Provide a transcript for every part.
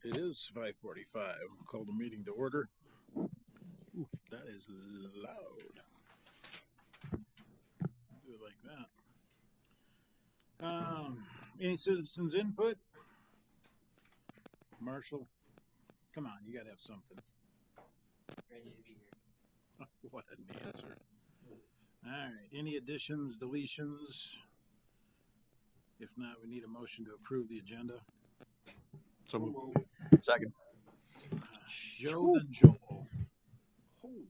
It is 5:45. We'll call the meeting to order. Ooh, that is loud. Do it like that. Any citizens input? Marshall, come on, you gotta have something. Ready to be here. What an answer. All right, any additions, deletions? If not, we need a motion to approve the agenda. So move. Second. Joe then Joel. Oh,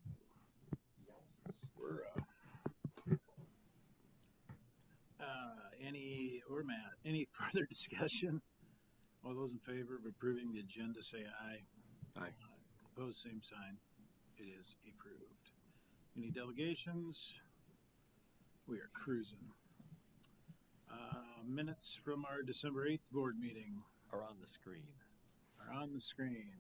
we're Matt. Any further discussion? All those in favor of approving the agenda say aye. Aye. Opposed, same sign. It is approved. Any delegations? We are cruising. Minutes from our December 8th board meeting Are on the screen. are on the screen.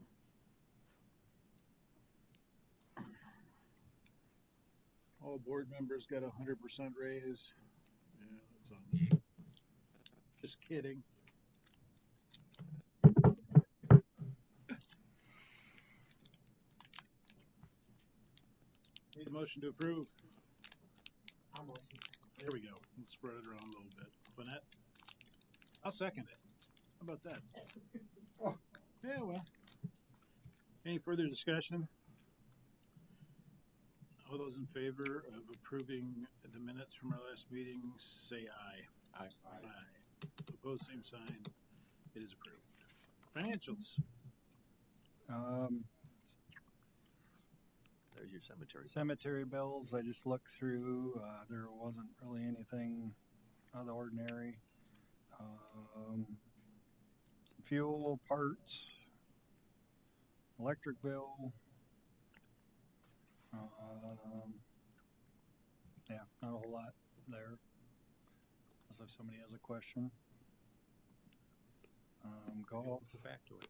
All board members got 100% raise. Yeah, that's on me. Just kidding. Need a motion to approve. I'll motion. There we go. Let's spread it around a little bit. Lynette? I'll second it. How about that? Yeah, well. Any further discussion? All those in favor of approving the minutes from our last meeting, say aye. Aye. Aye. Opposed, same sign. It is approved. Financials. There's your cemetery. Cemetery bills, I just looked through, there wasn't really anything out of the ordinary. Some fuel, parts, electric bill. Yeah, not a whole lot there, unless if somebody has a question. Golf. Factoid.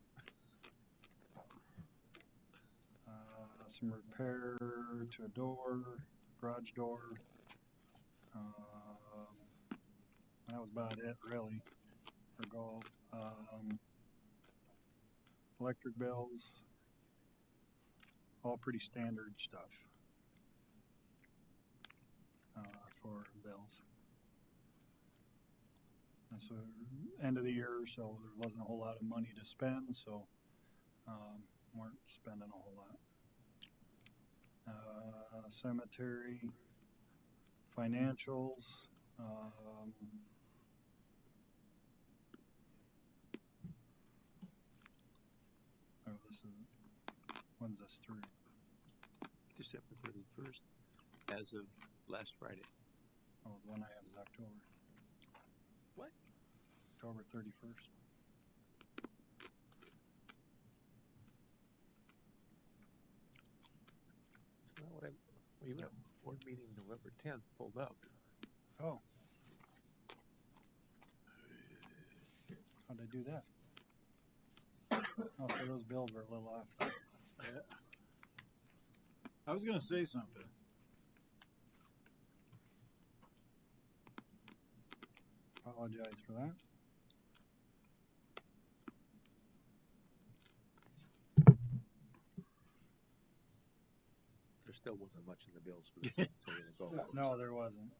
Some repair to a door, garage door. That was about it, really, for golf. Electric bills, all pretty standard stuff for bills. And so, end of the year, so there wasn't a whole lot of money to spend, so weren't spending a whole lot. Cemetery, financials, this is, when's this through? December 31st, as of last Friday. Oh, the one I have is October. What? October 31st. It's not what we got board meeting November 10th pulled up. Oh. How'd I do that? Oh, so those bills were a little off there. Yeah. I was going to say something. Apologize for that. There still wasn't much in the bills for the cemetery and the golf course. No, there wasn't.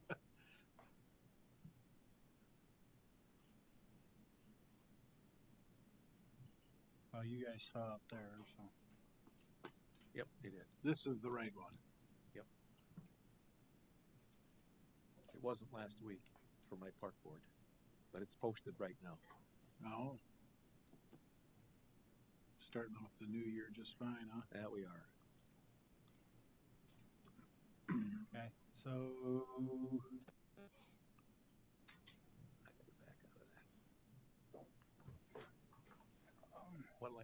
Well, you guys saw up there, so. Yep, they did. This is the right one. It wasn't last week for my park board, but it's posted right now. Oh. Starting off the new year just fine, huh? That we are. Okay, so I gotta back out of that.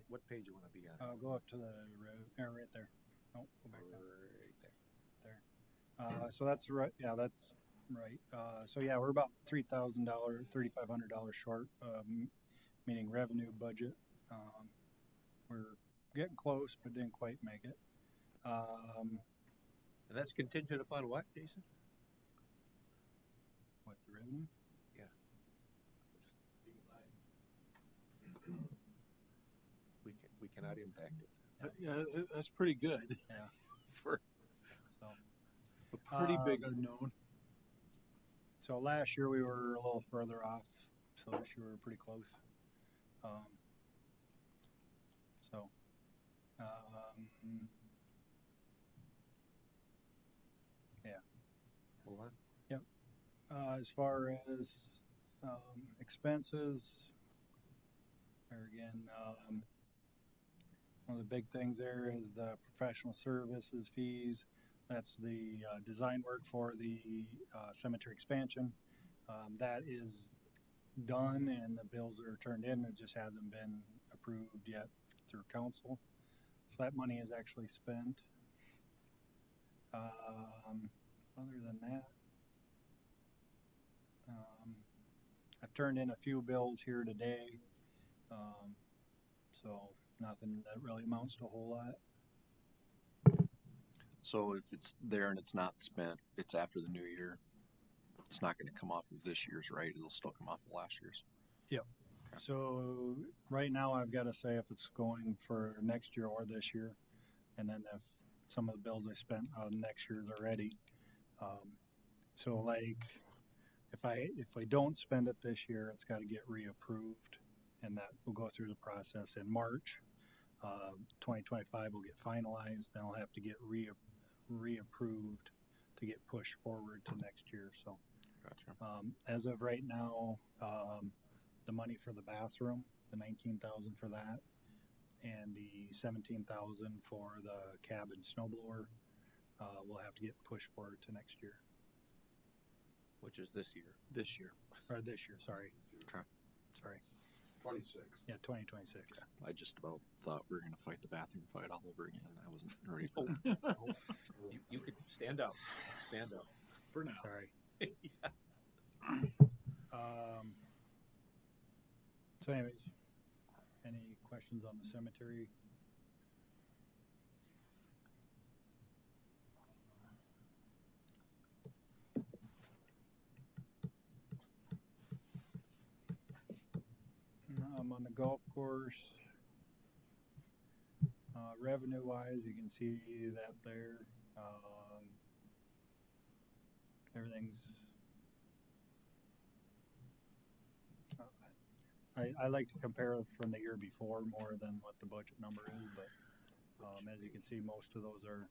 What page you want to be on? I'll go up to the road, right there. Oh, go back down. Right there. So that's right. Yeah, that's right. So yeah, we're about $3,500 short, meaning revenue budget. We're getting close, but didn't quite make it. And that's contingent upon what, Jason? What, the revenue? We cannot impact it. Yeah, that's pretty good. Yeah. For So, a pretty big Um, unknown. so last year we were a little further off. So this year we're pretty close. So, Hold on. as far as expenses, there again, one of the big things there is the professional services fees. That's the design work for the cemetery expansion. That is done and the bills are turned in. It just hasn't been approved yet through council. So that money is actually spent. Other than that, I've turned in a few bills here today. So nothing that really amounts to a whole lot. So if it's there and it's not spent, it's after the new year. It's not going to come off of this year's, right? It'll still come off of last year's. So right now I've got to say if it's going for next year or this year, and then if some of the bills I spent on next year's already. So like if I don't spend it this year, it's got to get reapproved, and that will go through the process in March. 2025 will get finalized, then I'll have to get reapproved to get pushed forward to next year. So Gotcha. as of right now, the money for the bathroom, the 19,000 for that, and the 17,000 for the cabin snow blower, will have to get pushed forward to next year. Which is this year. This year. Or this year, sorry. Okay. Sorry. 26. Yeah, 2026. I just about thought we were going to fight the bathroom fight all over again. I wasn't ready for that. You could stand up. Stand up. For now. Sorry. Yeah. So anyways, any questions on the cemetery? On the golf course, revenue wise, you can see that there. Everything's. I like to compare it from the year before more than what the budget number is, but as you can see, most of those are.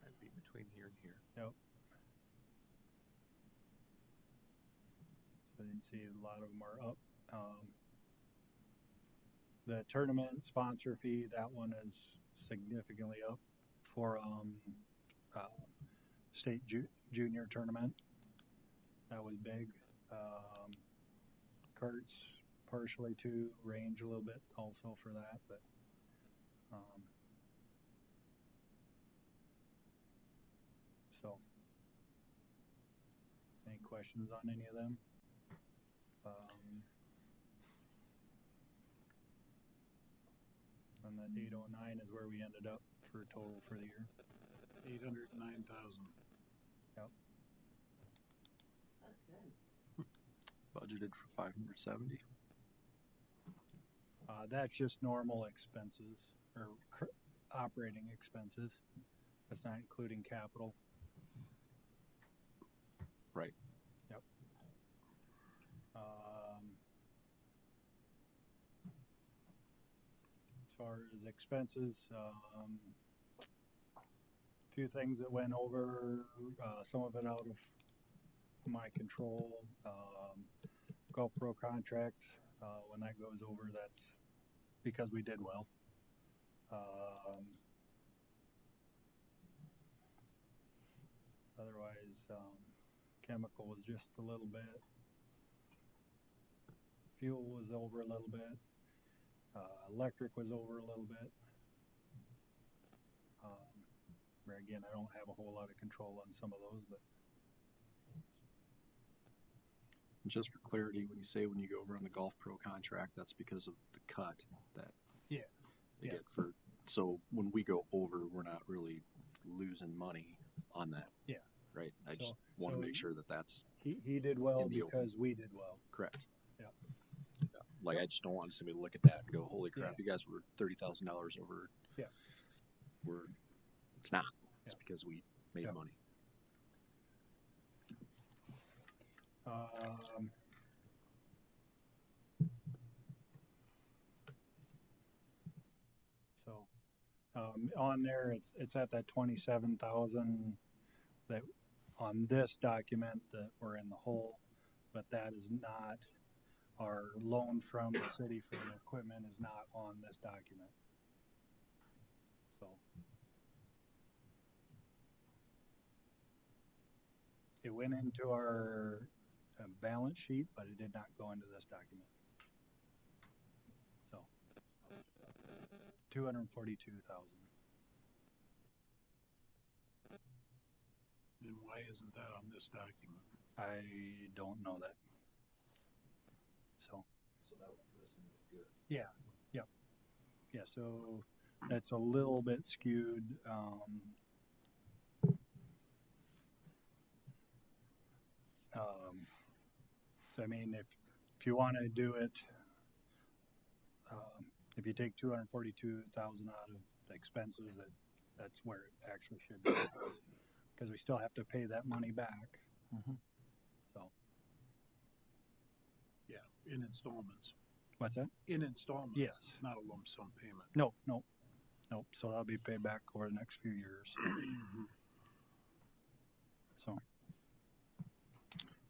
That'd be between here and here. Yep. So you can see a lot of them are up. The tournament sponsor fee, that one is significantly up for state junior tournament. That was big. Carts partially too, range a little bit also for that, but so any questions on any of them? And that 809 is where we ended up for total for the year. 809,000. That's good. Budgeted for 570. That's just normal expenses or operating expenses. That's not including capital. Right. Yep. As far as expenses, few things that went over, some of it out of my control. Golf Pro contract, when that goes over, that's because we did well. Otherwise, chemical was just a little bit. Fuel was over a little bit. Electric was over a little bit. Where again, I don't have a whole lot of control on some of those, but Just for clarity, when you go over on the Golf Pro contract, that's because of the cut that Yeah. they Yeah. get for. So when we go over, we're not really losing money on that. Yeah. Right. I So- just want to so make sure that that's he did well In the open. because we did well. correct. Yeah. Yeah. Like, I just don't want somebody to look at that and go, holy crap, you guys were $30,000 over. Yeah. It's not. It's Yeah. because we made Yeah. money. So, on there, it's at that 27,000 that on this document that we're in the hole, but that is not, our loan from the city for the equipment is not on this document. So. It went into our balance sheet, but it did not go into this document. So, 242,000. And why isn't that on this document? I don't know that. So, So that would put us in good. yeah, so that's a little bit skewed. So I mean, if you want to do it, if you take 242,000 out of the expenses, that's where it actually should be, because we still have to pay that money back. Mhm. So Yeah, in installments. what's that? In installments. Yes. It's not a lump sum payment. No. So that'll be paid back over the next few years. So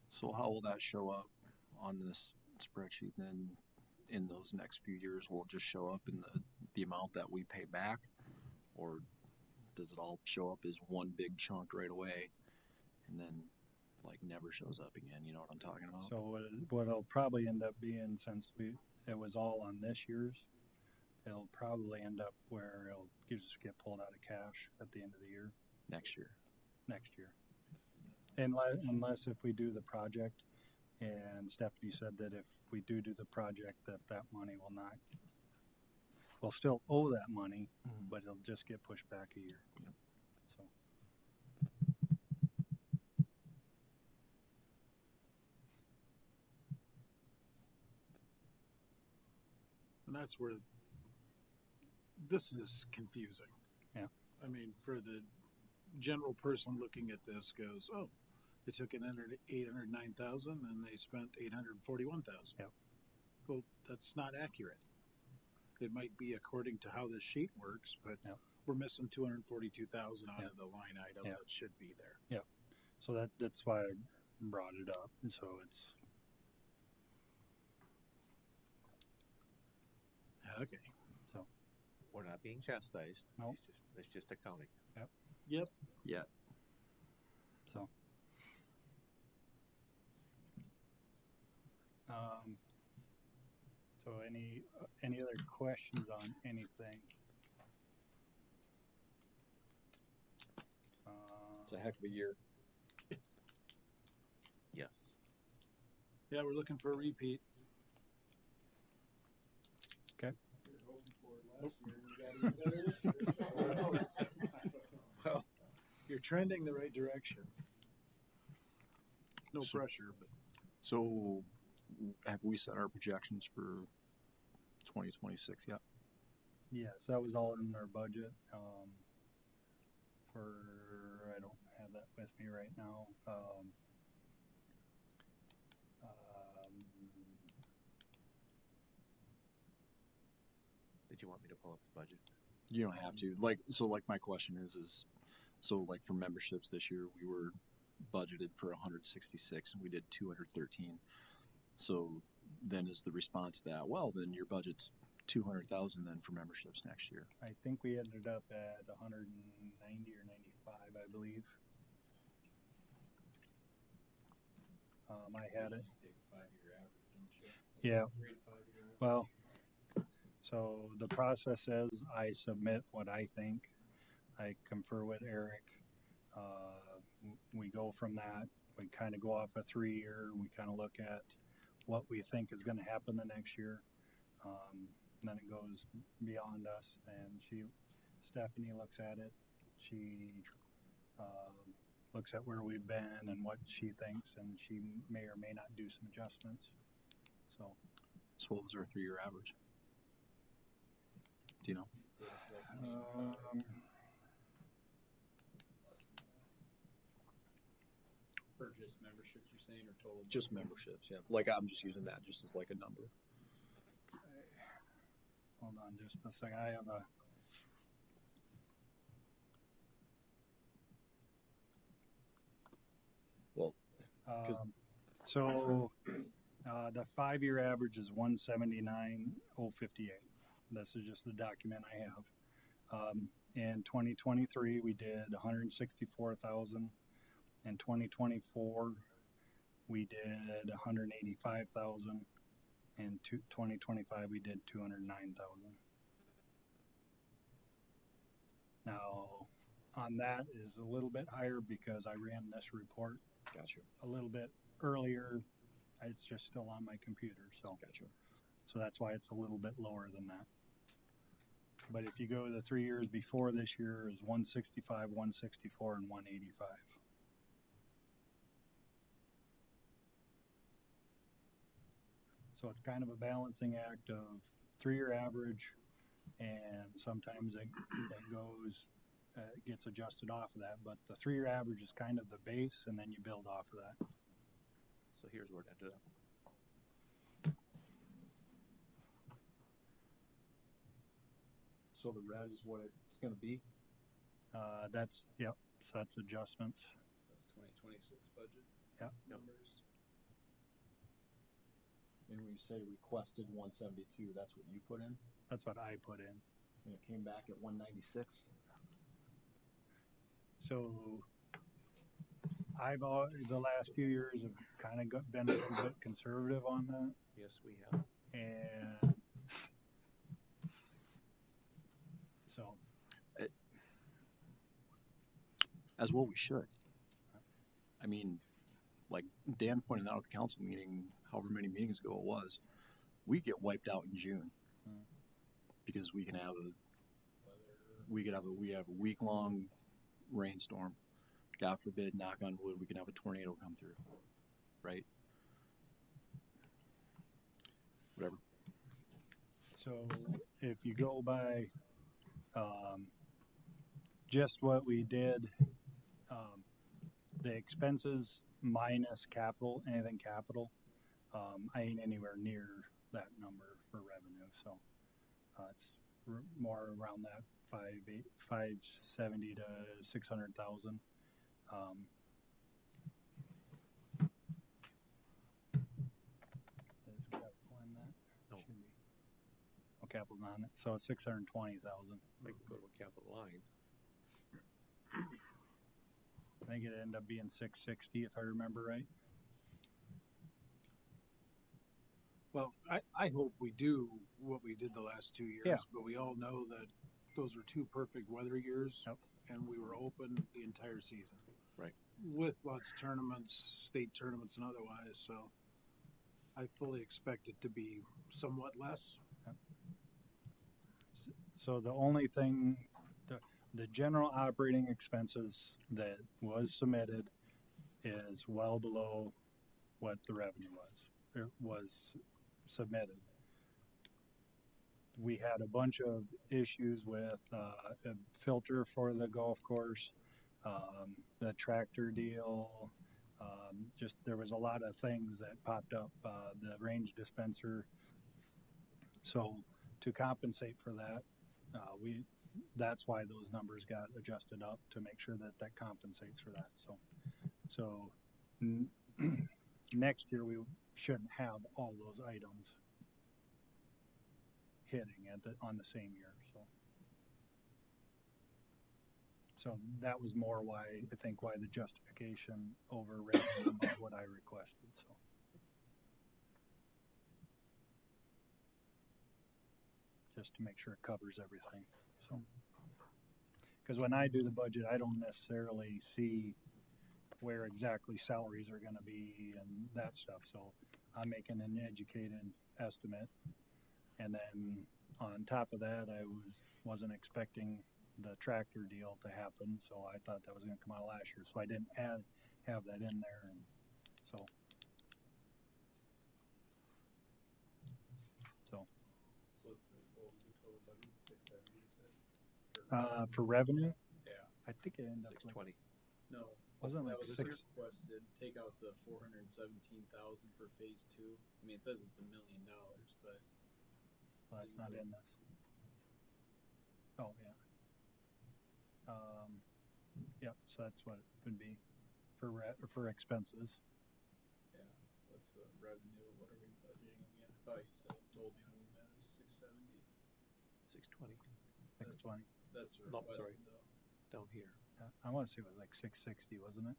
So how will that show up on this spreadsheet then? In those next few years, will it just show up in the amount that we pay back, or does it all show up as one big chunk right away, and then like never shows up again? You know what I'm talking about? So what it'll probably end up being, since it was all on this year's, it'll probably end up where it'll just get pulled out of cash at the end of the year, Next year. next year. Unless if we do the project, and Stephanie said that if we do the project, that money will not, we'll still owe that money, but it'll just get pushed back a year. Yep. So. And that's where this is confusing. Yeah. I mean, for the general person looking at this goes, oh, they took an 809,000 and they spent 841,000. Yep. Well, that's not accurate. It might be according to how this sheet works, but Yep. we're missing 242,000 out Yep. of the line item Yep. that should be there. So that's why I brought it up. And so it's, Okay. We're not being chastised. No. It's just accounting. Yep. Yeah. so. So any other questions on anything? It's a heck of a year. Yes. Yeah, we're looking for a repeat. Well, you're trending the right direction. No So- pressure, but So have we set our projections for 2026 yet? Yes, that was all in our budget. I don't have that with me right now. Did you want me to pull up the budget? You don't have to. Like my question is so like for memberships this year we were budgeted for 166 and we did 213. So then is the response that, well, then your budget's 200,000 then for memberships next year? I think we ended up at 190 or 95, I believe. I had it. Yeah. Well, so the process is I submit what I think. I confer with Eric. We go from that. We kind of go off a 3-year. We kind of look at what we think is going to happen the next year. Then it goes beyond us, and Stephanie looks at it. She looks at where we've been and what she thinks, and she may or may not do some adjustments. So what was our 3-year average? Do you know? For just memberships, you're saying, or total? Just memberships, yeah. Like I'm just using that just as like a number. Hold on just a second. I have a. Well, 'cause- So the 5-year average is 179,058. This is just the document I have. In 2023, we did 164,000. In 2024, we did 185,000. In 2025, we did 209,000. Now, on that is a little bit higher because I ran this report gotcha, a little bit earlier. It's just still on my computer, so gotcha. that's why it's a little bit lower than that. But if you go the 3 years before this year is 165, 164, and 185. So it's kind of a balancing act of 3-year average, and sometimes it goes, gets adjusted off of that. But the 3-year average is kind of the base, and then you build off of that. So here's where it ended up. So the red is what it's going to be. That's yep. So that's adjustments. That's 2026 budget. Yep. Numbers. And when you say requested 172, that's what you put in, That's what I put in. and it came back at 196. So I've the last few years have kind of been a little bit conservative on that, Yes, we have. and so As well, we should. I mean, like Dan pointed out at the council meeting, however many meetings ago it was, we get wiped out in June because we have a week long rainstorm. God forbid, knock on wood, we can have a tornado come through, right? Whatever. So if you go by just what we did, the expenses minus capital, anything capital, I ain't anywhere near that number for revenue. So it's more around that 570 to 600,000. Is capital in that? No. Should be. Oh, capital's not in it. So it's 620,000. I could go to a capital line. I think it ended up being 660 if I remember right. Well, I hope we do what we did the last 2 years, Yeah. but we all know that those were 2 perfect weather years, Yep. and we were open the entire season. Right. With lots of tournaments, state tournaments and otherwise, so I fully expect it to be somewhat less. So the only thing, the general operating expenses that was submitted is well below what the revenue was submitted. We had a bunch of issues with a filter for the golf course, the tractor deal. Just there was a lot of things that popped up. The range dispenser. So to compensate for that, that's why those numbers got adjusted up to make sure that that compensates for that. So next year we shouldn't have all those items hitting on the same year. So that was more why the justification overran about what I requested. So. Just to make sure it covers everything. So, because when I do the budget, I don't necessarily see where exactly salaries are going to be and that stuff. So I'm making an educated estimate, and then on top of that, I wasn't expecting the tractor deal to happen, so I thought that was going to come out last year. So I didn't have that in there, and so. For revenue, Yeah. I think it ended up like, 620. No. wasn't it That like was six. requested, take out the 417,000 for phase two. I mean, it says it's $1 million, but Well, that's not in this. Oh, yeah. Yep, so that's what it would be for expenses. yeah, what's the revenue? What are we budgeting again? I thought you said, told me when we met it was 670. 620 620. That's No, requested sorry. though. down here. I want to say it was like 660, wasn't it?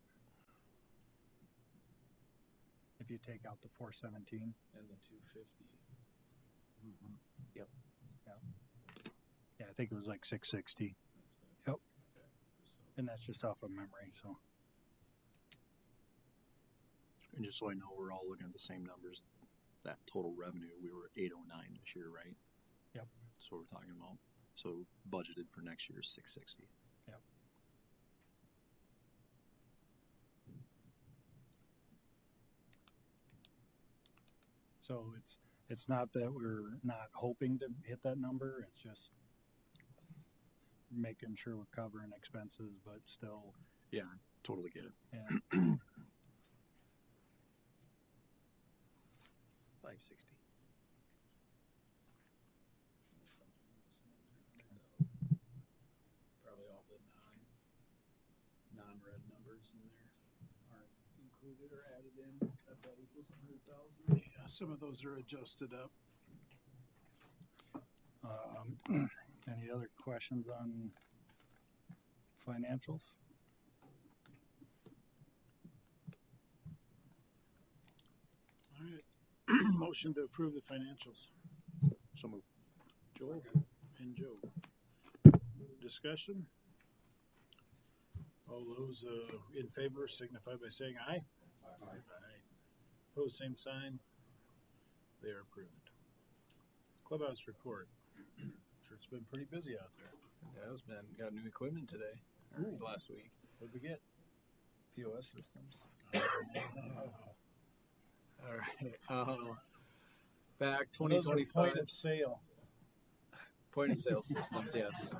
If you take out the 417. And the 250. Yep. Yeah, I think it was like 660. That's Yep. okay. So, And that's just off of memory, so. And just so I know, we're all looking at the same numbers. That total revenue, we were 809 this year, right? Yep. So we're talking about. So budgeted for next year is 660. Yep. So it's not that we're not hoping to hit that number. It's just making sure we're covering expenses, but still, Yeah, totally get it. yeah. 560. probably all the non-red numbers in there aren't included or added in. That probably equals 100,000. Yeah, some of those are adjusted up. Any other questions on financials? All right. Motion to approve the financials. So move. Joel and Joe. Discussion? All those in favor signify by saying aye. Aye. Pose same sign. They are approved. Clubhouse report. Sure, it's been pretty busy out there. Yeah, it's been got new equipment today or last week. What'd we get? POS systems. All right. Back Those are 2025 point of sale. point of sale systems. Yes.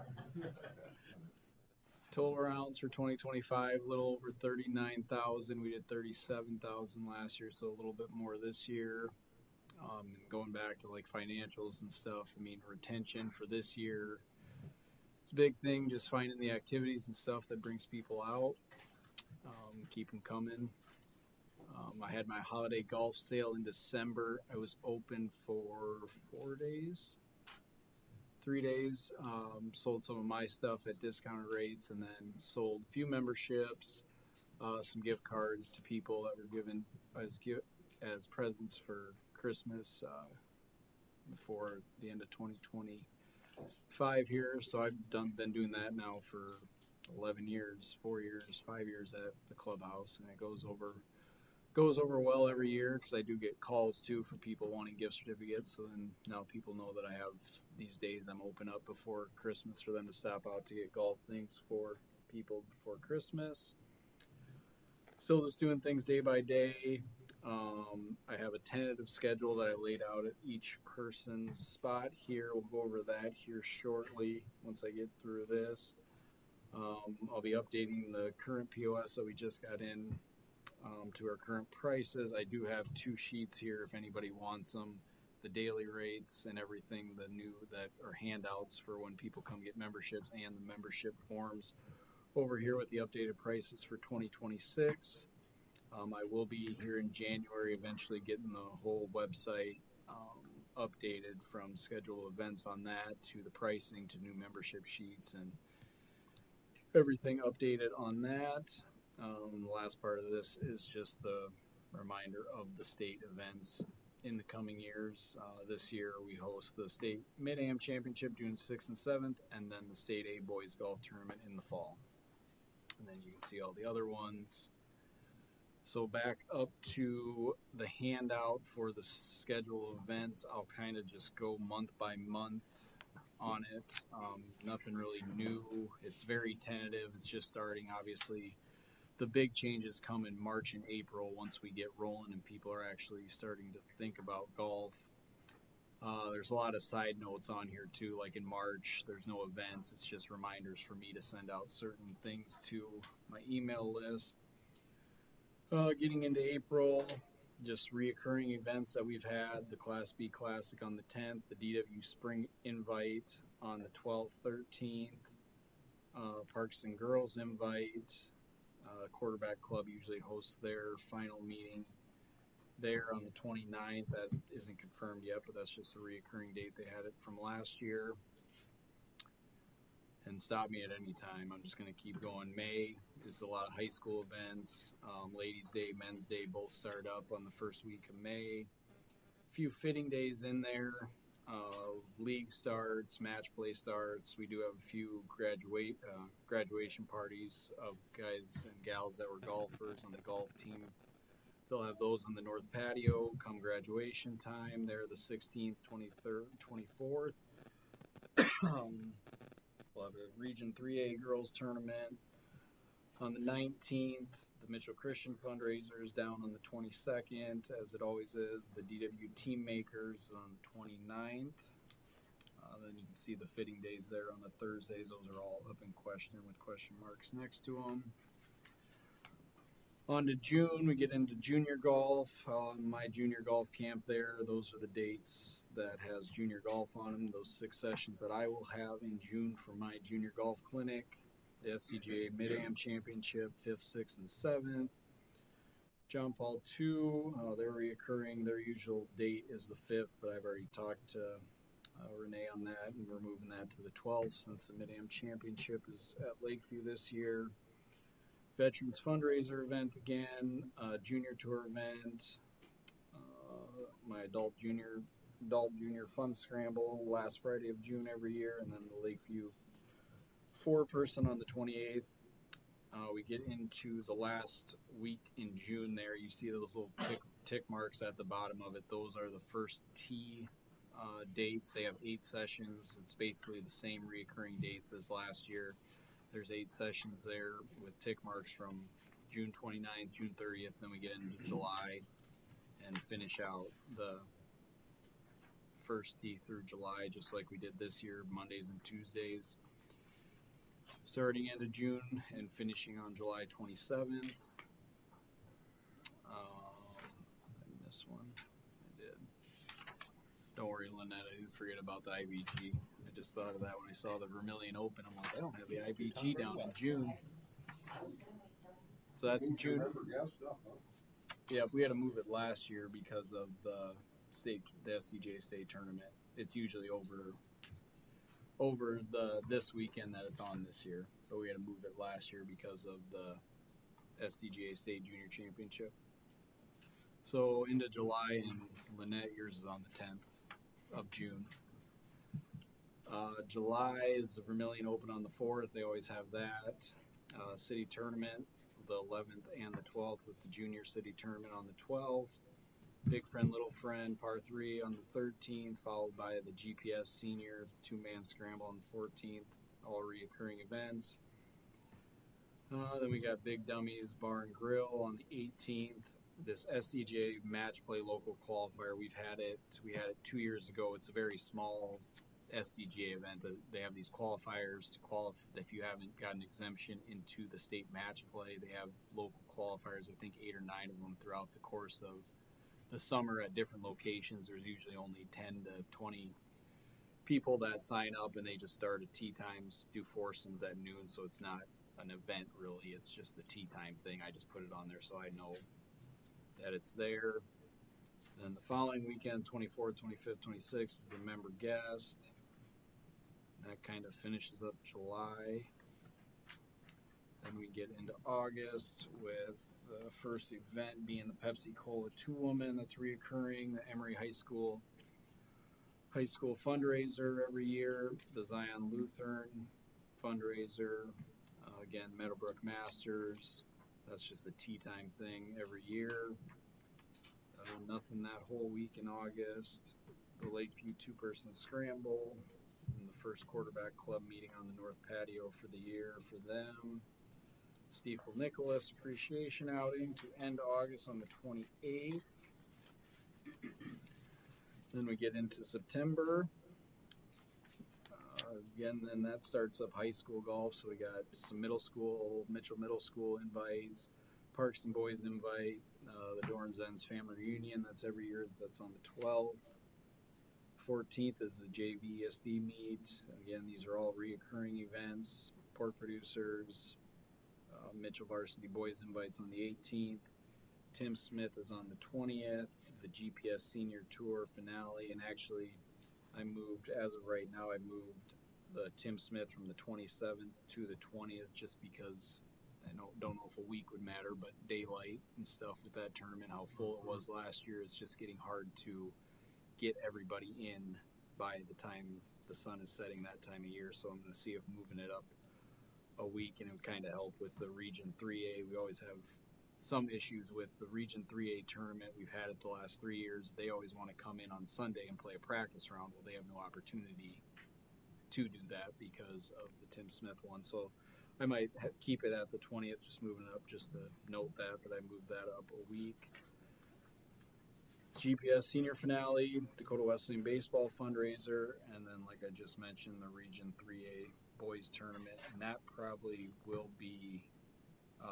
Total rounds for 2025, a little over 39,000. We did 37,000 last year, so a little bit more this year. And going back to like financials and stuff, I mean, retention for this year, it's a big thing. Just finding the activities and stuff that brings people out, keep them coming. I had my holiday golf sale in December. I was open for 3 days. Sold some of my stuff at discounted rates, and then sold a few memberships, some gift cards to people that were given as presents for Christmas before the end of 2025 here. So I've been doing that now for 11 years, 4 years, 5 years at the clubhouse, and it goes over well every year because I do get calls too for people wanting gift certificates. So then now people know that I have these days I'm open up before Christmas for them to stop out to get golf things for people before Christmas. Still just doing things day by day. I have a tentative schedule that I laid out at each person's spot here. We'll go over that here shortly once I get through this. I'll be updating the current POS that we just got in to our current prices. I do have 2 sheets here if anybody wants them. The daily rates and everything, the new that are handouts for when people come get memberships, and the membership forms over here with the updated prices for 2026. I will be here in January eventually getting the whole website updated from schedule events on that to the pricing to new membership sheets and everything updated on that. The last part of this is just the reminder of the state events in the coming years. This year we host the state Mid-Am Championship June 6th and 7th, and then the state A Boys Golf Tournament in the fall. And then you can see all the other ones. So back up to the handout for the schedule of events, I'll kind of just go month by month on it. Nothing really new. It's very tentative. It's just starting. Obviously, the big changes come in March and April once we get rolling and people are actually starting to think about golf. There's a lot of side notes on here too, like in March, there's no events. It's just reminders for me to send out certain things to my email list. Getting into April, just reoccurring events that we've had, the Class B Classic on the 10th, the DW Spring Invite on the 12th, 13th, Parks and Girls Invite, Quarterback Club usually hosts their final meeting there on the 29th. That isn't confirmed yet, but that's just a reoccurring date. They had it from last year. And stop me at any time. I'm just going to keep going. May is a lot of high school events. Ladies' Day, Men's Day both start up on the first week of May. A few fitting days in there. League starts, match play starts. We do have a few graduation parties of guys and gals that were golfers on the golf team. They'll have those on the north patio come graduation time. They're the 16th, 23rd, 24th. We'll have a Region 3A girls tournament on the 19th. The Mitchell Christian fundraiser is down on the 22nd, as it always is. The DW Team Makers on the 29th. Then you can see the fitting days there on the Thursdays. Those are all up in question with question marks next to them. On to June, we get into junior golf. My junior golf camp there, those are the dates that has junior golf on them. Those 6 sessions that I will have in June for my junior golf clinic. The SCGA Mid-Am Championship, 5th, 6th, and 7th. John Paul II, they're reoccurring. Their usual date is the 5th, but I've already talked to Renee on that, and we're moving that to the 12th since the Mid-Am Championship is at Lakeview this year. Veterans fundraiser event again, junior tour event, my adult junior fun scramble last Friday of June every year, and then the Lakeview 4-person on the 28th. We get into the last week in June there. You see those little tick marks at the bottom of it. Those are the first tee dates. They have 8 sessions. It's basically the same recurring dates as last year. There's 8 sessions there with tick marks from June 29th, June 30th. Then we get into July and finish out the first tee through July, just like we did this year, Mondays and Tuesdays. Starting into June and finishing on July 27th. I missed one. I did. Don't worry, Lynette. I didn't forget about the IVG. I just thought of that when I saw the Vermilion Open. I'm like, I don't have the IVG down in June. So that's June. Yeah, we had to move it last year because of the SCJ state tournament. It's usually over this weekend that it's on this year, but we had to move it last year because of the SDGA State Junior Championship. So into July, and Lynette, yours is on the 10th of June. July is the Vermilion Open on the 4th. They always have that. City tournament, the 11th and the 12th, with the junior city tournament on the 12th. Big Friend, Little Friend, par 3 on the 13th, followed by the GPS Senior 2-man scramble on the 14th, all reoccurring events. Then we got Big Dummies Bar and Grill on the 18th. This SCGA Match Play Local Qualifier, we had it 2 years ago. It's a very small SCGA event. They have these qualifiers to qualify. If you haven't got an exemption into the state match play, they have local qualifiers, I think 8 or 9 of them throughout the course of the summer at different locations. There's usually only 10 to 20 people that sign up, and they just start at tee times, do foursomes at noon, so it's not an event really. It's just a tee time thing. I just put it on there so I know that it's there. Then the following weekend, 24th, 25th, 26th, is the member guest. That kind of finishes up July. Then we get into August with the first event being the Pepsi Cola 2-woman that's reoccurring, the Emory High School fundraiser every year, the Zion Lutheran fundraiser, again, Meadowbrook Masters. That's just a tea time thing every year. Nothing that whole week in August. The Lakeview 2-person scramble, and the first quarterback club meeting on the north patio for the year for them. Stiefel Nicholas appreciation outing to end August on the 28th. Then we get into September. Again, then that starts up high school golf. So we got some middle school, Mitchell Middle School invites, Parks and Boys invite, the Dorn Zens family reunion. That's every year. That's on the 12th. 14th is the JVSD meet. Again, these are all reoccurring events. Pork producers, Mitchell Varsity Boys invites on the 18th. Tim Smith is on the 20th. The GPS Senior Tour finale, and actually, I moved as of right now. I moved the Tim Smith from the 27th to the 20th, just because I don't know if a week would matter, but daylight and stuff with that tournament, how full it was last year, it's just getting hard to get everybody in by the time the sun is setting that time of year. So I'm going to see if moving it up a week, and it would kind of help with the Region 3A. We always have some issues with the Region 3A tournament. We've had it the last 3 years. They always want to come in on Sunday and play a practice round. Well, they have no opportunity to do that because of the Tim Smith one. So I might keep it at the 20th, just moving it up, just to note that I moved that up a week. GPS Senior Finale, Dakota Wesleyan Baseball Fundraiser, and then, like I just mentioned, the Region 3A Boys Tournament. And that probably will be,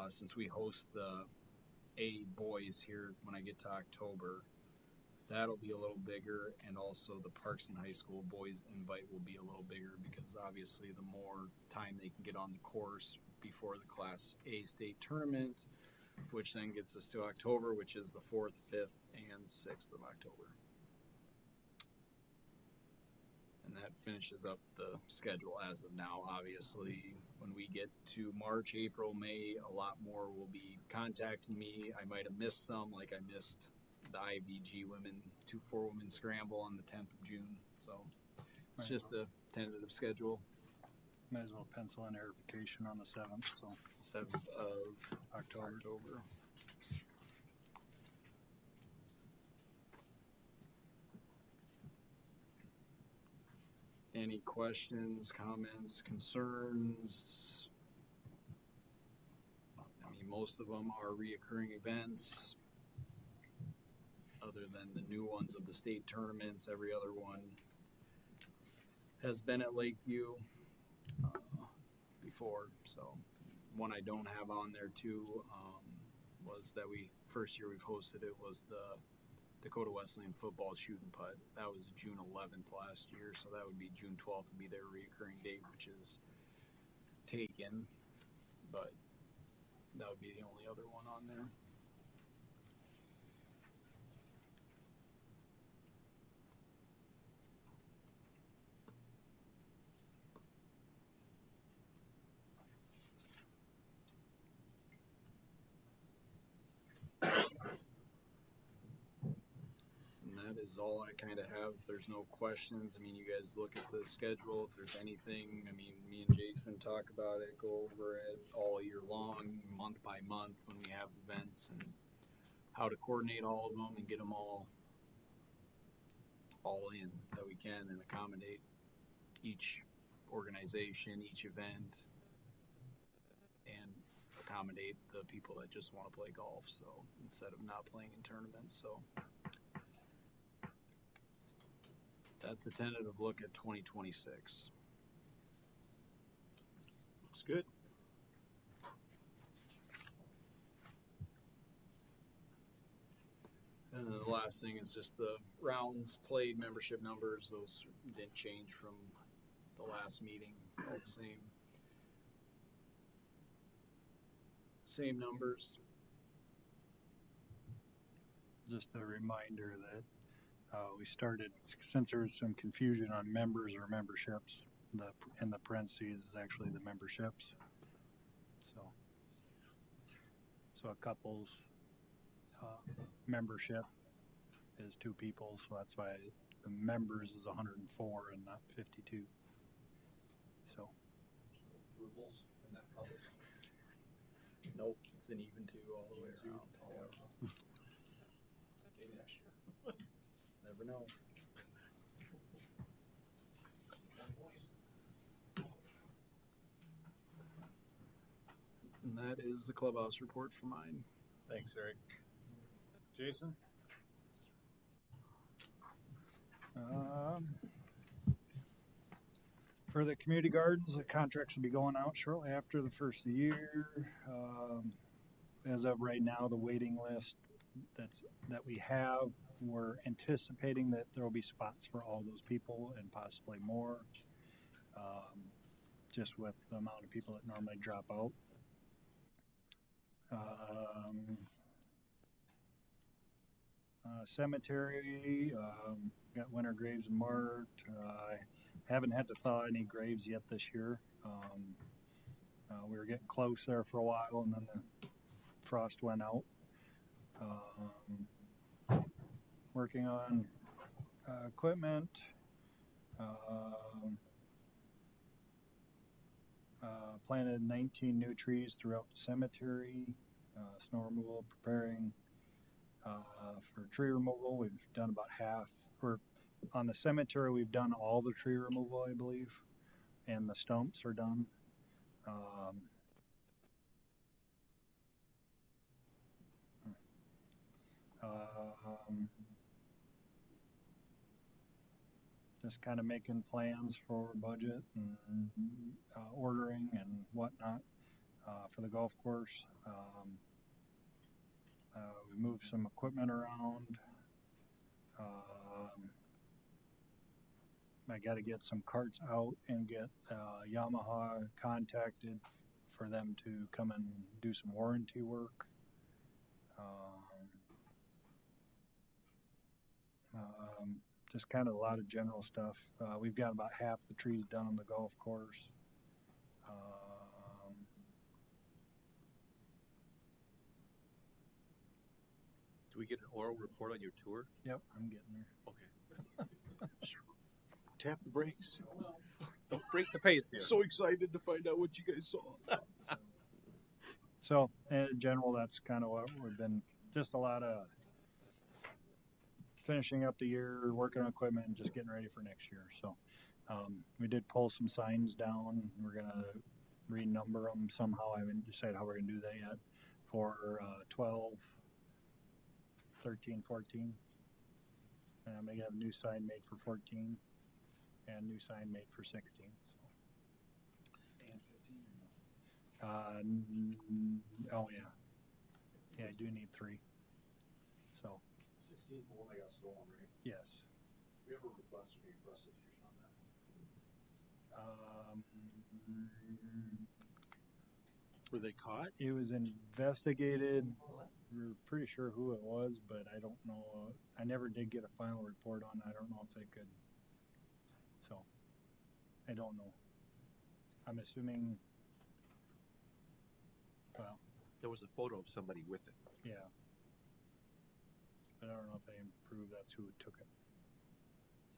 since we host the A Boys here when I get to October, that'll be a little bigger. And also the Parks and High School Boys invite will be a little bigger, because obviously the more time they can get on the course before the Class A state tournament, which then gets us to October, which is the 4th, 5th, and 6th of October. And that finishes up the schedule as of now. Obviously, when we get to March, April, May, a lot more will be contacting me. I might have missed some, like I missed the IVG Women 2-4 Women Scramble on the 10th of June. So it's just a tentative schedule. Might as well pencil in air vacation on the 7th, so 7th of October. Any questions, comments, concerns? I mean, most of them are reoccurring events, other than the new ones of the state tournaments. Every other one has been at Lakeview before. So one I don't have on there too was that first year we've hosted it was the Dakota Wesleyan football shoot and putt. That was June 11th last year, so that would be June 12th would be their recurring date, which is taken, but that would be the only other one on there. Is all I kind of have. If there's no questions, I mean, you guys look at the schedule. If there's anything, I mean, me and Jason talk about it, go over it all year long, month by month when we have events, and how to coordinate all of them and get them all in that we can, and accommodate each organization, each event, and accommodate the people that just want to play golf. So instead of not playing in tournaments, so that's a tentative look at 2026. Looks good. And then the last thing is just the rounds played membership numbers. Those didn't change from the last meeting. All the same numbers. Just a reminder that we started, since there was some confusion on members or memberships, in the parentheses is actually the memberships. So a couple's membership is 2 people, so that's why the members is 104 and not 52. So Approvals and that covers. Nope, it's an even 2 all the way around. Maybe next year. Never know. And that is the clubhouse report for mine. Thanks, Eric. Jason? For the community gardens, the contracts will be going out shortly after the first of the year. As of right now, the waiting list that we have, we're anticipating that there will be spots for all those people and possibly more, just with the amount of people that normally drop out. Cemetery, got winter graves marked. I haven't had to thaw any graves yet this year. We were getting close there for a while, and then the frost went out. Working on equipment. Planted 19 new trees throughout the cemetery. Snow removal, preparing for tree removal. We've done about half. Or on the cemetery, we've done all the tree removal, I believe, and the stumps are done. Just kind of making plans for budget and ordering and whatnot for the golf course. We moved some equipment around. I got to get some carts out and get Yamaha contacted for them to come and do some warranty work. Just kind of a lot of general stuff. We've got about half the trees done on the golf course. Do we get an oral report on your tour? Yep, I'm getting there. Okay. Tap the brakes. Don't break the pace here. So excited to find out what you guys saw. So, in general, that's kind of what we've been, just a lot of finishing up the year, working on equipment, and just getting ready for next year. So, we did pull some signs down. We're going to renumber them somehow. I haven't decided how we're going to do that yet for 12, 13, 14. And I'm going to have a new sign made for 14 and a new sign made for 16. So. And 15? Oh, yeah. Yeah, I do need 3. So. 16th one that got stolen, right? Yes. We ever requested any restitution on that? Were they caught? It was investigated. We're pretty sure who it was, but I don't know. I never did get a final report on it. I don't know if they could. So, I don't know. I'm assuming. Well, There was a photo of somebody with it. yeah. But I don't know if they can prove that's who took it.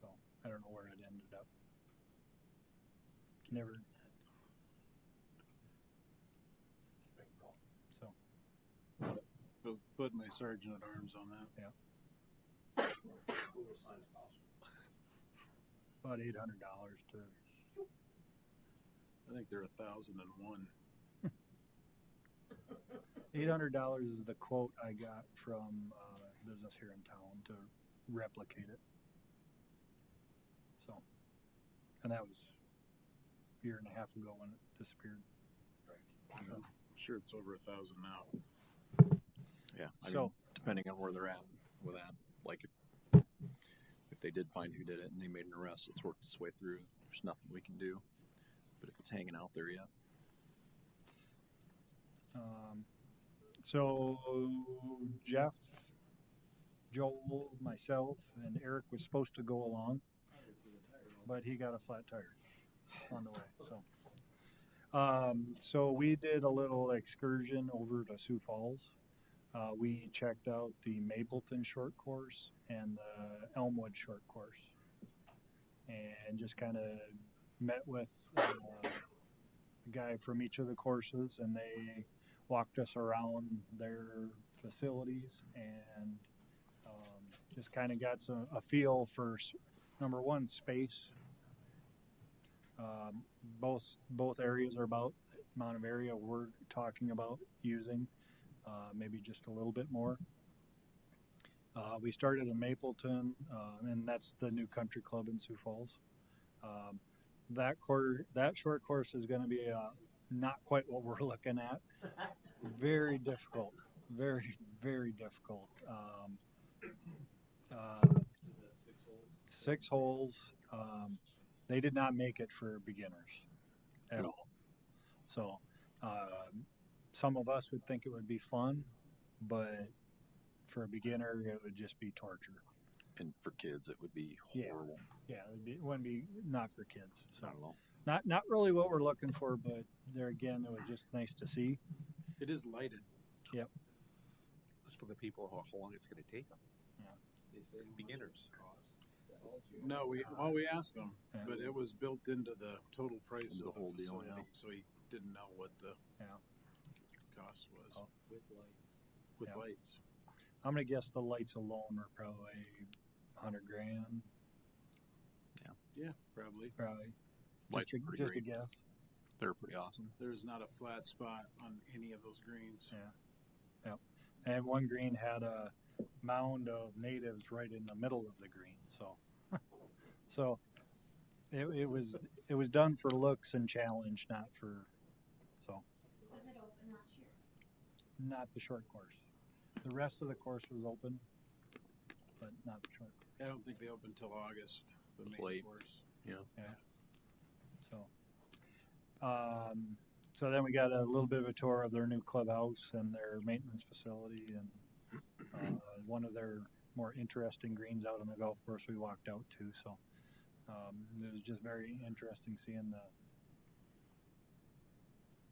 So, I don't know where it ended up. Never. So, We'll put my sergeant at arms on that. Who those signs cost? about $800 to. I think they're 1,001. $800 is the quote I got from a business here in town to replicate it. So, and that was a year and a half ago when it disappeared. I'm sure it's over 1,000 now. Yeah, I So- mean, depending on where they're at with that, like if they did find who did it and they made an arrest, it's worked its way through. There's nothing we can do. But if it's hanging out there yet, So Jeff, Joel, myself, and Eric was supposed to go along, but he got a flat tire on the way. So we did a little excursion over to Sioux Falls. We checked out the Mapleton short course and the Elmwood short course, and just kind of met with the guy from each of the courses, and they walked us around their facilities and just kind of got a feel for number one, space. Both areas are about the amount of area we're talking about using, maybe just a little bit more. We started in Mapleton, and that's the new country club in Sioux Falls. That short course is going to be not quite what we're looking at. Very difficult, very very difficult. That's 6 holes. 6 holes. They did not make it for beginners at all. So some of us would think it would be fun, but for a beginner, it would just be torture. And for kids, it would be Yeah. horrible. Yeah, it wouldn't be not for kids. So I don't know. not really what we're looking for, but there again, it was just nice to see. It is lighted. Just for the people, how long it's gonna take them. They say how much Beginners. it costs. The LG No, was we asked him, Yeah. but it was built into the total price The of whole the deal, facility, yeah. so he didn't know what the Yeah. cost was Oh. with lights. with Yeah. lights. I'm gonna guess the lights alone are probably $100,000. Yeah, probably. Probably. Lights are pretty Just a great. guess. They're pretty awesome. There's not a flat spot on any of those greens. Yeah. And one green had a mound of natives right in the middle of the green. So, so it was done for looks and challenge, not for Was it open last year? not the short course. The rest of the course was open, but not the short course. I don't think they open till August. The main Late. course. So then we got a little bit of a tour of their new clubhouse and their maintenance facility and one of their more interesting greens out on the golf course we walked out to. So it was just very interesting seeing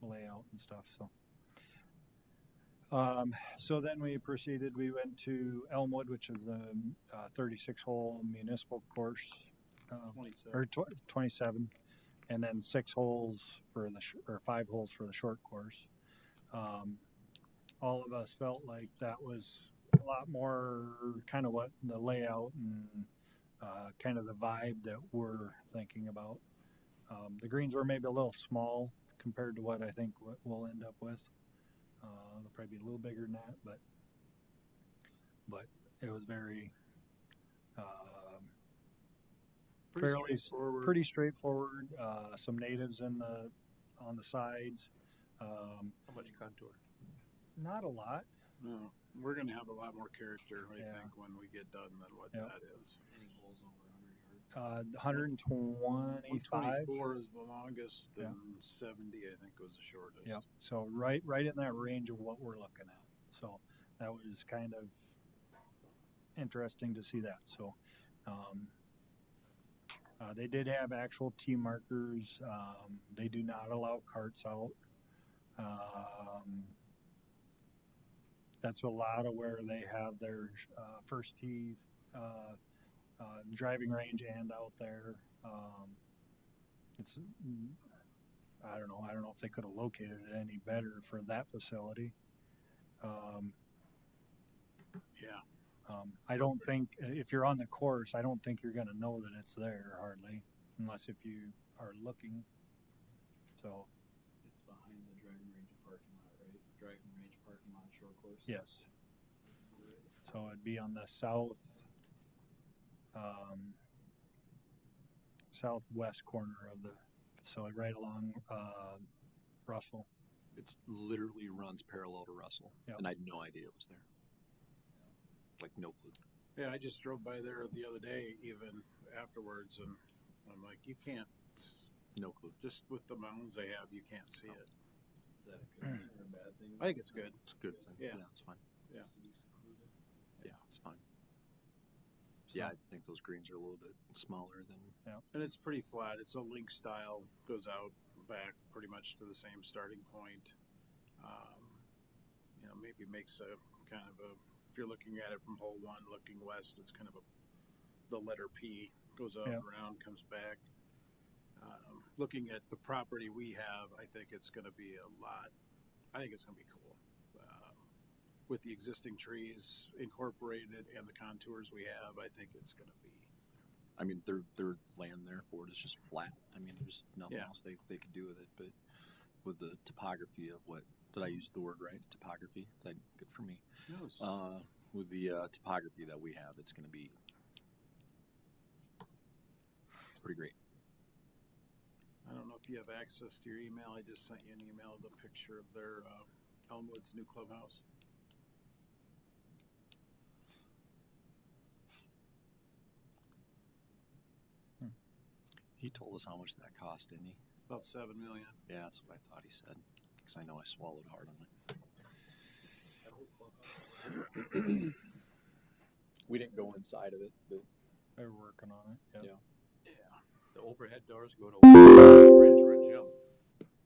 the layout and stuff. So then we proceeded. We went to Elmwood, which is the 36-hole municipal course, 27. or 27, and then 6 holes for or 5 holes for the short course. All of us felt like that was a lot more kind of what the layout and kind of the vibe that we're thinking about. The greens were maybe a little small compared to what I think we'll end up with. They'll probably be a little bigger than that, but it was very fairly straightforward. pretty straightforward. Some natives on the sides. How much contour? Not a lot. No, we're going to have a lot more character, I Yeah. think, when we get done than what Yeah. that is. Any holes over 100 yards. 125. 124 is the longest, Yeah. and 70, I think, was the shortest. Yeah. So right in that range of what we're looking at. So that was kind of interesting to see that. So they did have actual tee markers. They do not allow carts out. That's a lot of where they have their first tee driving range and out there. It's I don't know if they could have located it any better for that facility. Yeah. I don't think if you're on the course, I don't think you're going to know that it's there hardly, unless if you are looking. So It's behind the driving range parking lot, right? Driving range parking lot, short course. yes, so it'd be on the southwest corner of the facility, right along Russell. It's literally runs parallel to Russell, Yep. and I had no idea it was there. Like no clue. Yeah, I just drove by there the other day, even afterwards, and I'm like, you can't, No clue. just with the mountains they have, you can't see it. Is that a good thing or a bad thing? I think it's good. It's good. Yeah. It's fine. Yeah. Just to be secluded. Yeah, it's fine. Yeah, I think those greens are a little bit smaller than. And it's pretty flat. It's a link style, goes out back pretty much to the same starting point. Maybe makes a kind of a, if you're looking at it from hole 1, looking west, it's kind of the letter P goes up, Yeah. around, comes back. Looking at the property we have, I think it's going to be I think it's going to be cool. With the existing trees incorporated and the contours we have, I think it's going to be. I mean, their land there for it is just flat. I mean, there's nothing Yeah. else they could do with it. But with the topography of what did I use the word right? Topography. Is that good for me? with the topography that we have, it's going to be pretty great. I don't know if you have access to your email. I just sent you an email of the picture of their Elmwood's new clubhouse. He told us how much that cost, didn't he? About $7 million. Yeah, that's what I thought he said. Because I know I swallowed hard on it. We didn't go inside of it, but They're working on it. Yep. Yeah. The overhead doors go to Ridge or Gym.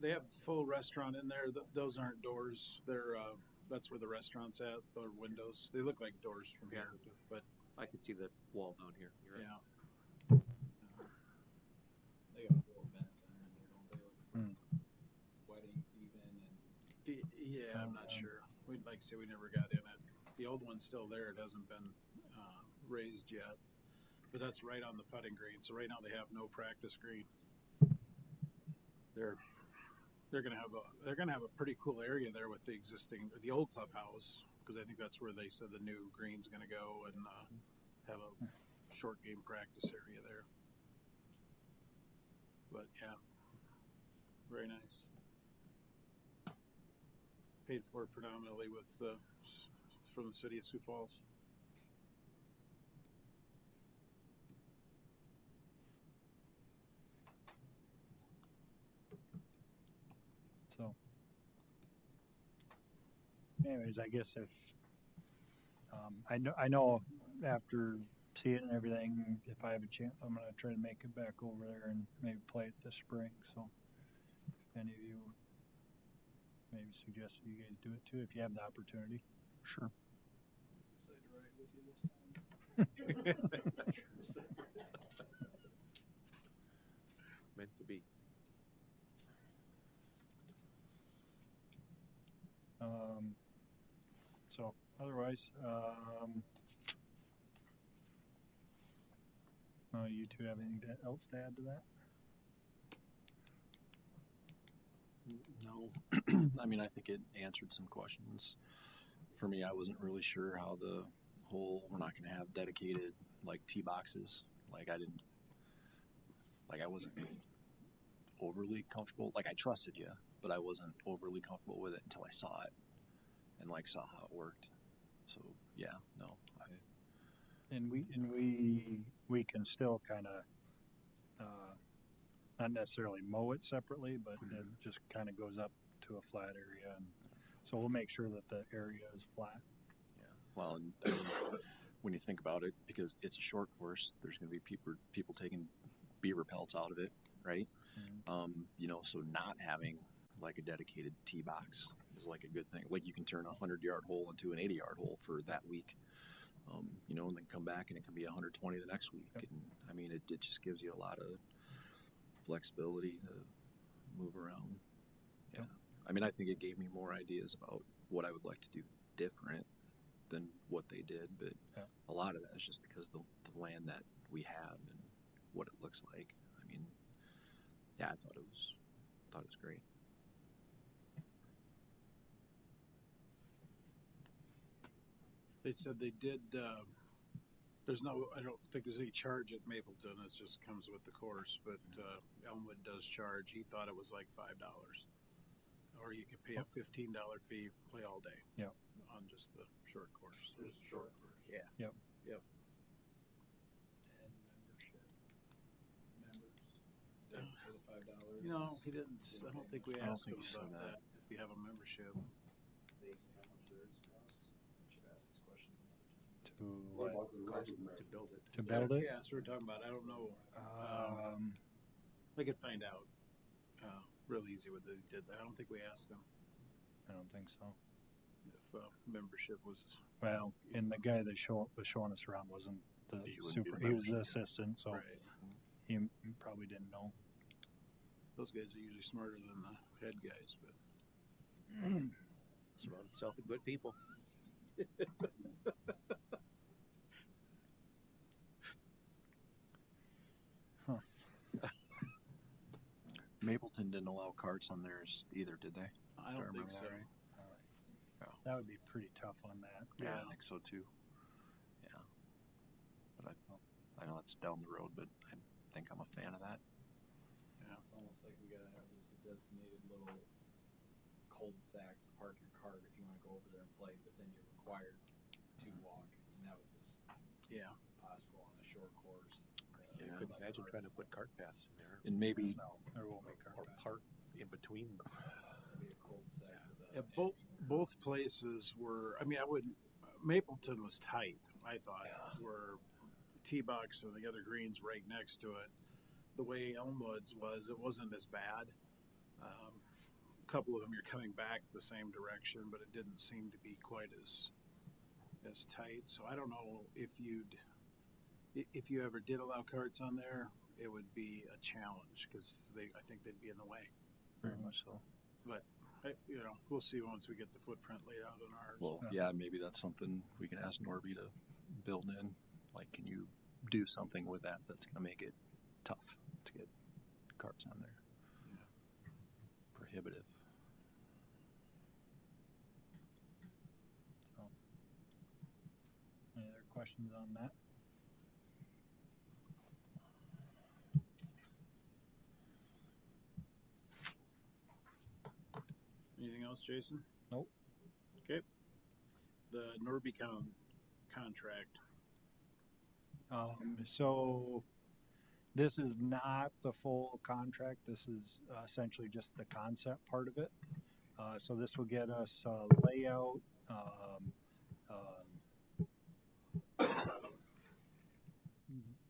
They have full restaurant in there. Those aren't doors. They're that's where the restaurant's at. They're windows. They look like doors from here, but I can see the wall down here. You're right. yeah. They got a whole event center in there, don't they? Like for weddings even and Yeah, I'm not sure. We'd like to say we never got in it. The old one's still there. It hasn't been raised yet, but that's right on the putting green. So right now they have no practice green. They're gonna have a pretty cool area there with the old clubhouse, because I think that's where they said the new green's gonna go, and have a short game practice area there. But yeah, very nice. Paid for predominantly with from the city of Sioux Falls. So, anyways, I guess if I know after seeing it and everything, if I have a chance, I'm gonna try to make it back over there and maybe play it this spring. So, if any of you maybe suggest you guys do it too if you have the opportunity. sure. decided to ride with you this time. Meant to be. So otherwise, you two have anything else to add to that? No. I mean, I think it answered some questions. For me, I wasn't really sure how the whole, we're not going to have dedicated, like, tee boxes. Like, I wasn't overly comfortable. Like, I trusted you, but I wasn't overly comfortable with it until I saw it and, like, saw how it worked. So, yeah, no. And we can still kind of not necessarily mow it separately, but it just kind of goes up to a flat area, and so we'll make sure that the area is flat. Yeah. Well, and I mean, when you think about it, because it's a short course, there's going to be people taking beaver pelts out of it, right? You know, so not having like a dedicated tee box is like a good thing. Like you can turn a 100-yard hole into an 80-yard hole for that week. You know, and then come back and it can be 120 the next week. Yep. And I mean, it just gives you a lot of flexibility to move around. Yeah. Yep. I mean, I think it gave me more ideas about what I would like to do different than what they did, but Yeah. a lot of that is just because the land that we have and what it looks like. I mean, yeah, I thought it was great. They said they did. I don't think there's any charge at Mapleton. It just comes with the course. But Elmwood does charge. He thought it was like $5, or you could pay a $15 fee, play all day. Yeah. On just the short course. There's a short course. Yeah. Yep. Yep. And membership. Members. Don't pay the $5. No, he didn't. I don't think we I don't asked think him he said about that. that. If you have a membership. They say how much theirs costs. We should ask these questions another time. To What what? about the resume? To build it. To build it? Yeah, that's what we're talking about. I don't know. We could find out real easy what they did there. I don't think we asked them I don't think so. if membership was. Well, and the guy that was showing us around wasn't the He wouldn't be super. the He was the membership. assistant, so Right. he probably didn't know. Those guys are usually smarter than the head guys, but Surround himself with good people. Mapleton didn't allow carts on theirs either, did they? I don't think remember so. that right? that would be pretty tough on that. Yeah, I think so too. Yeah. But I know that's down the road, but I think I'm a fan of that. It's almost like we gotta have just a designated little cul-de-sac to park your cart if you wanna go over there and play, but then you're required to walk, and that would just Yeah. possible on a short course. You Yeah. couldn't imagine trying to put cart paths in there And maybe No, there won't be car or path. park in between. Be a cul-de-sac with a. Yeah, both places were. I mean, I wouldn't. Mapleton was tight. I thought where T-box and the other greens right next to it. The way Elmwoods was, it wasn't as bad. A couple of them, you're coming back the same direction, but it didn't seem to be quite as tight. So I don't know if you ever did allow carts on there, it would be a challenge because I think they'd be in the way. Very much so. But we'll see once we get the footprint laid out on ours. well, yeah, maybe that's something we can ask Norby to build in. Like, can you do something with that that's gonna make it tough to get carts on there? Prohibitive. So, any other questions on that? Anything else, Jason? Nope. Okay. The Norbicon contract. So this is not the full contract. This is essentially just the concept part of it. So this will get us layout,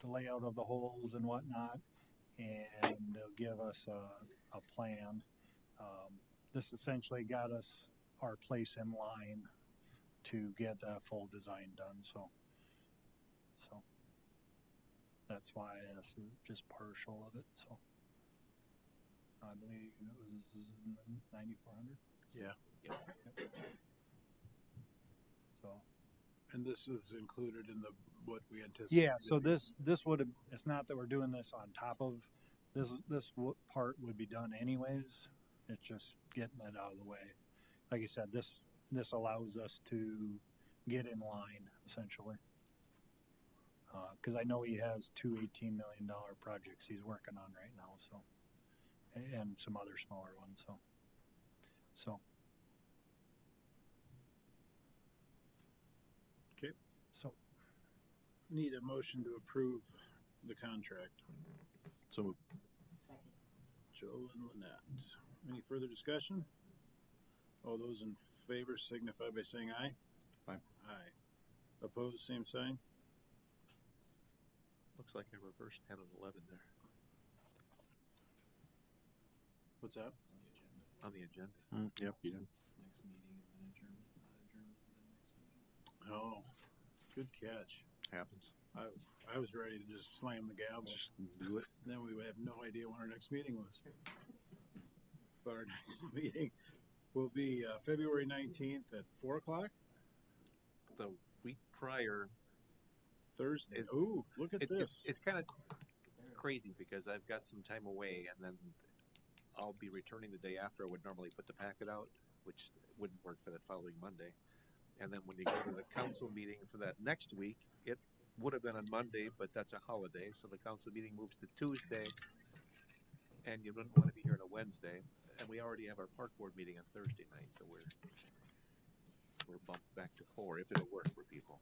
the layout of the holes and whatnot, and they'll give us a plan. This essentially got us our place in line to get a full design done. So that's why this is just partial of it. So I believe it was 9,400. Yeah. Yep. So And this is included in what we anticipate. yeah, so this would have. It's not that we're doing this on top of this. Part would be done anyways. It's just getting it out of the way. Like I said, this allows us to get in line essentially. Because I know he has two $18 million projects he's working on right now. So, and some other smaller ones. So. Okay. So Need a motion to approve the contract. So Second. Joe and Lynette. Any further discussion? All those in favor signify by saying aye. Aye. Aye. Opposed, same sign. Looks like I reversed 10 and 11 there What's that? on the agenda. yep, you did. Next meeting and then adjournment, not adjournment and then next meeting. Oh, good catch. Happens. I was ready to just slam the gavel. Just do it. Then we would have no idea when our next meeting was. But our next meeting will be February 19th at 4 o'clock, The week prior, Thursday. Is- Ooh, look at this. it's kind of crazy because I've got some time away and then I'll be returning the day after I would normally put the packet out, which wouldn't work for that following Monday. And then when you go to the council meeting for that next week, it would have been on Monday, but that's a holiday, so the council meeting moves to Tuesday. And you wouldn't want to be here on a Wednesday, and we already have our park board meeting on Thursday night, so we're bumped back to 4 if it'll work for people.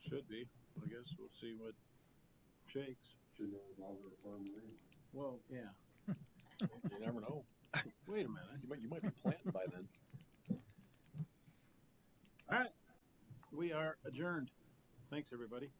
Should be. I guess we'll see what shakes. Should know longer farm lane. Well, yeah. You never know. Wait a minute. You might be planting by then. All right. We are adjourned. Thanks, everybody.